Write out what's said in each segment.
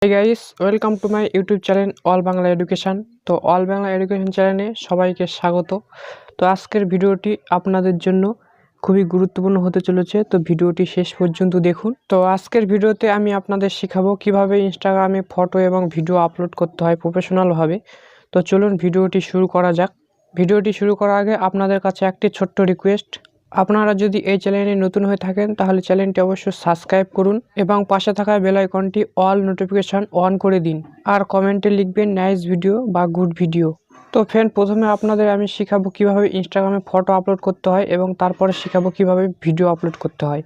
Hi guys, welcome to my YouTube channel all Bangla education. তো all Bangla education চ্যানেলে সবাইকে স্বাগত। তো আজকের ভিডিওটি আপনাদের জন্য খুবই গুরুত্বপূর্ণ হতে চলেছে, তো ভিডিওটি শেষ পর্যন্ত দেখুন। তো আজকের ভিডিওতে আমি আপনাদের শেখাবো কিভাবে ইনস্টাগ্রামে ফটো এবং ভিডিও আপলোড করতে হয় প্রফেশনালভাবে। তো চলুন ভিডিওটি শুরু করা যাক। ভিডিওটি শুরু করার আগে আপনাদের কাছে একটি ছোট্ট রিকোয়েস্ট, আপনারা যদি এই চ্যানেলে নতুন হয়ে থাকেন তাহলে চ্যানেলটি অবশ্যই সাবস্ক্রাইব করুন এবং পাশে থাকা বেল আইকনটি অল নোটিফিকেশান অন করে দিন। আর কমেন্টে লিখবেন নাইস ভিডিও বা গুড ভিডিও। তো ফ্রেন্ড, প্রথমে আপনাদের আমি শেখাবো কিভাবে ইনস্টাগ্রামে ফটো আপলোড করতে হয় এবং তারপরে শেখাবো কিভাবে ভিডিও আপলোড করতে হয়।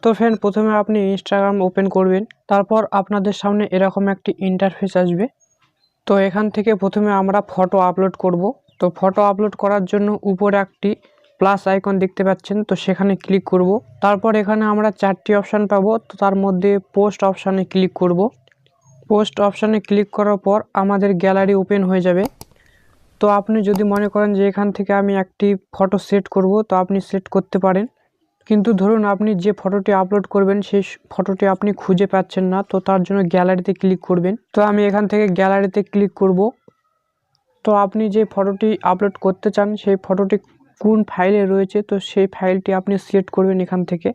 তো ফ্রেন্ড, প্রথমে আপনি ইনস্টাগ্রাম ওপেন করবেন, তারপর আপনাদের সামনে এরকম একটি ইন্টারফেস আসবে। তো এখান থেকে প্রথমে আমরা ফটো আপলোড করব। তো ফটো আপলোড করার জন্য উপরে একটি প্লাস আইকন দেখতে পাচ্ছেন, তো সেখানে ক্লিক করব। তারপর এখানে আমরা চারটি অপশান পাবো, তো তার মধ্যে পোস্ট অপশানে ক্লিক করব। পোস্ট অপশানে ক্লিক করার পর আমাদের গ্যালারি ওপেন হয়ে যাবে। তো আপনি যদি মনে করেন যে এখান থেকে আমি একটি ফটো সেট করব, তো আপনি সেট করতে পারেন। কিন্তু ধরুন আপনি যে ফটোটি আপলোড করবেন সেই ফটোটি আপনি খুঁজে পাচ্ছেন না, তো তার জন্য গ্যালারিতে ক্লিক করবেন। তো আমি এখান থেকে গ্যালারিতে ক্লিক করব। তো আপনি যে ফটোটি আপলোড করতে চান সেই ফটোটি কোন ফাইলে রয়েছে, তো সেই ফাইলটি আপনি সিলেক্ট করবেন এখান থেকে।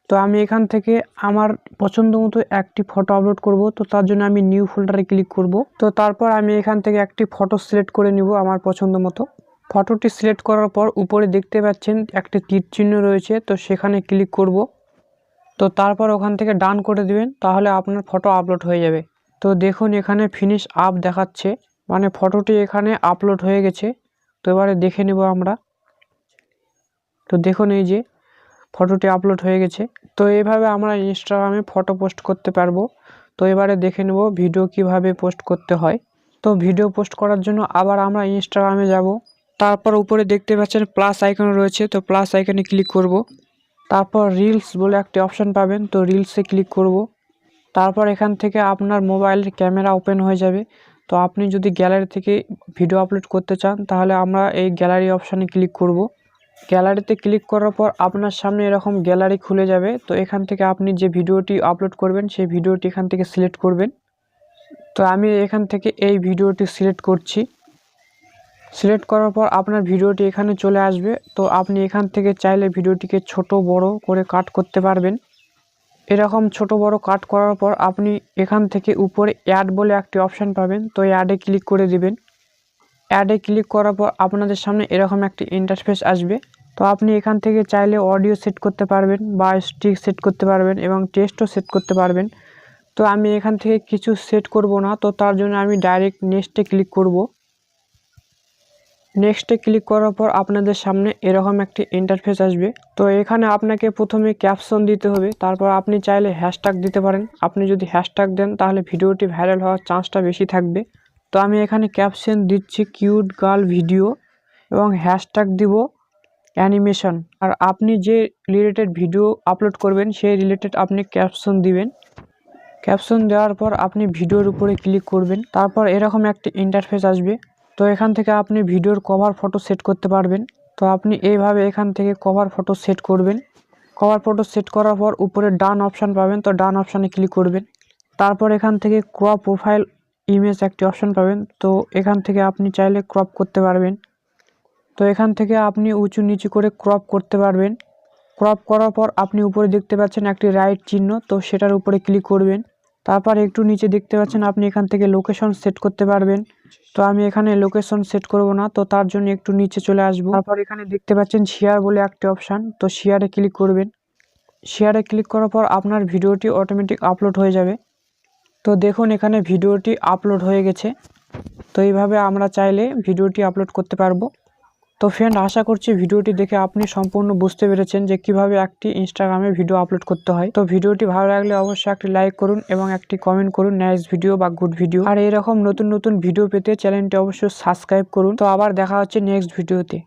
তো আমি এখান থেকে আমার পছন্দ মতো একটি ফটো আপলোড করব, তো তার জন্য আমি নিউ ফোল্ডারে ক্লিক করব। তো তারপর আমি এখান থেকে একটি ফটো সিলেক্ট করে নিব আমার পছন্দ মতো। ফটোটি সিলেক্ট করার পর উপরে দেখতে পাচ্ছেন একটি তীর চিহ্ন রয়েছে, তো সেখানে ক্লিক করব। তো তারপর ওখান থেকে ডান করে দিবেন, তাহলে আপনার ফটো আপলোড হয়ে যাবে। তো দেখুন এখানে ফিনিশ আপ দেখাচ্ছে, মানে ফটোটি এখানে আপলোড হয়ে গেছে। তো এবারে দেখে নেব আমরা। তো দেখুন এই যে ফটোটি আপলোড হয়ে গেছে। তো এইভাবে আমরা ইনস্টাগ্রামে ফটো পোস্ট করতে পারবো। তো এবারে দেখে নেব ভিডিও কিভাবে পোস্ট করতে হয়। তো ভিডিও পোস্ট করার জন্য আবার আমরা ইনস্টাগ্রামে যাব। তারপর উপরে দেখতে পাচ্ছেন প্লাস আইকন রয়েছে, তো প্লাস আইকনে ক্লিক করব। তারপর রিলস বলে একটি অপশান পাবেন, তো রিলসে ক্লিক করব। তারপর এখান থেকে আপনার মোবাইলের ক্যামেরা ওপেন হয়ে যাবে। তো আপনি যদি গ্যালারি থেকে ভিডিও আপলোড করতে চান তাহলে আমরা এই গ্যালারি অপশানে ক্লিক করব। গ্যালারিতে ক্লিক করার পর আপনার সামনে এরকম গ্যালারি খুলে যাবে। তো এখান থেকে আপনি যে ভিডিওটি আপলোড করবেন সেই ভিডিওটি এখান থেকে সিলেক্ট করবেন। তো আমি এখান থেকে এই ভিডিওটি সিলেক্ট করছি। সিলেক্ট করার পর আপনার ভিডিওটি এখানে চলে আসবে। তো আপনি এখান থেকে চাইলে ভিডিওটিকে ছোট বড় করে কাট করতে পারবেন। এরকম ছোট বড় কাট করার পর আপনি এখান থেকে উপরে অ্যাড বলে একটি অপশান পাবেন, তো অ্যাডে ক্লিক করে দিবেন। অ্যাডে ক্লিক করার পর আপনাদের সামনে এরকম একটি ইন্টারফেস আসবে। তো আপনি এখান থেকে চাইলে অডিও সেট করতে পারবেন বা স্টিক সেট করতে পারবেন এবং টেক্সটও সেট করতে পারবেন। তো আমি এখান থেকে কিছু সেট করব না, তো তার জন্য আমি ডাইরেক্ট নেক্সটে ক্লিক করব। নেক্সটে ক্লিক করার পর আপনাদের সামনে এরকম একটি ইন্টারফেস আসবে। তো এখানে আপনাকে প্রথমে ক্যাপশন দিতে হবে, তারপর আপনি চাইলে হ্যাশট্যাগ দিতে পারেন। আপনি যদি হ্যাশট্যাগ দেন তাহলে ভিডিওটি ভাইরাল হওয়ার চান্সটা বেশি থাকবে। তো আমি এখানে ক্যাপশন দিচ্ছি কিউট গার্ল ভিডিও এবং হ্যাশট্যাগ দিব অ্যানিমেশন। আর আপনি যে রিলেটেড ভিডিও আপলোড করবেন সেই রিলেটেড আপনি ক্যাপশন দিবেন। ক্যাপশন দেওয়ার পর আপনি ভিডিওর উপরে ক্লিক করবেন। তারপর এরকম একটি ইন্টারফেস আসবে। তো এখান থেকে আপনি ভিডিওর কভার ফটো সেট করতে পারবেন। তো আপনি এইভাবে এখান থেকে কভার ফটো সেট করবেন। কভার ফটো সেট করার পর উপরে ডান অপশান পাবেন, তো ডান অপশানে ক্লিক করবেন। তারপর এখান থেকে ক্রপ প্রোফাইল ইমেজ একটি অপশান পাবেন, তো এখান থেকে আপনি চাইলে ক্রপ করতে পারবেন। তো এখান থেকে আপনি উঁচু নিচু করে ক্রপ করতে পারবেন। ক্রপ করার পর আপনি উপরে দেখতে পাচ্ছেন একটি রাইট চিহ্ন, তো সেটার উপরে ক্লিক করবেন। তারপর একটু নিচে দেখতে পাচ্ছেন আপনি এখান থেকে লোকেশন সেট করতে পারবেন। তো আমি এখানে লোকেশন সেট করব না, তো তার জন্য একটু নিচে চলে আসব। তারপর এখানে দেখতে পাচ্ছেন শেয়ার বলে একটি অপশান, তো শেয়ারে ক্লিক করবেন। শেয়ারে ক্লিক করার পর আপনার ভিডিওটি অটোমেটিক আপলোড হয়ে যাবে। তো দেখুন এখানে ভিডিওটি আপলোড হয়ে গেছে। তো এইভাবে আমরা চাইলে ভিডিওটি আপলোড করতে পারবো। তো ফ্রেন্ড, আশা করছি ভিডিওটি দেখে আপনি সম্পূর্ণ বুঝতে পেরেছেন যে কিভাবে একটি ইনস্টাগ্রামে ভিডিও আপলোড করতে হয়। তো ভিডিওটি ভালো লাগলে অবশ্যই একটি লাইক করুন এবং একটি কমেন্ট করুন নাইস ভিডিও বা গুড ভিডিও। আর এরকম নতুন নতুন ভিডিও পেতে চ্যানেলটি অবশ্যই সাবস্ক্রাইব করুন। তো আবার দেখা হচ্ছে নেক্সট ভিডিওতে।